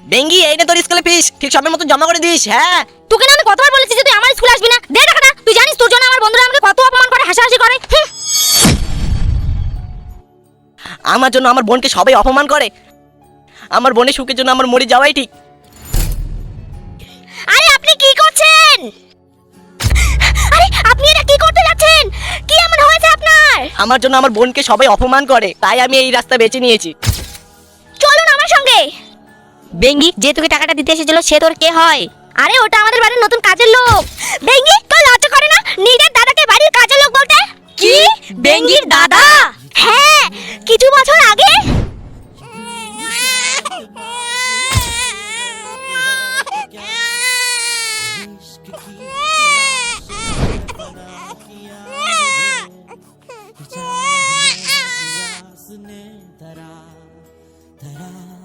বেঙ্গি, এই নে তোর স্কুলে ফিস, ঠিক সময় মতো জমা করে দিস। হ্যাঁ, তোকে না আমি কতবার বলেছি যে তুই আমার স্কুলে আসবি না। দে টাকাটা। তুই জানিস তোর জন্য আমার বন্ধুরা আমাকে কত অপমান করে, হাসাহাসি করে। আমার জন্য আমার বোনকে সবাই অপমান করে। আমার বোনের সুখের জন্য আমার মরে যাওয়াই ঠিক। আরে আপনি কি করছেন? আরে আপনি এটা কি করতে যাচ্ছেন? কি এমন হয়েছে আপনার? আমার জন্য আমার বোনকে সবাই অপমান করে, তাই আমি এই রাস্তা বেছে নিয়েছি। চলুন আমার সঙ্গে। বেঙ্গি, যে তোকে টাকাটা দিতে এসেছিল সে তোর কে হয়? আরে ওটা আমাদের বাড়ির নতুন কাজের লোক। বেঙ্গি, তোর লজ্জা করে না নিজের দাদাকে বাড়ির কাজের লোক বলতে? কি? বেঙ্গির দাদা? হ্যাঁ, কিছু বছর আগে धरा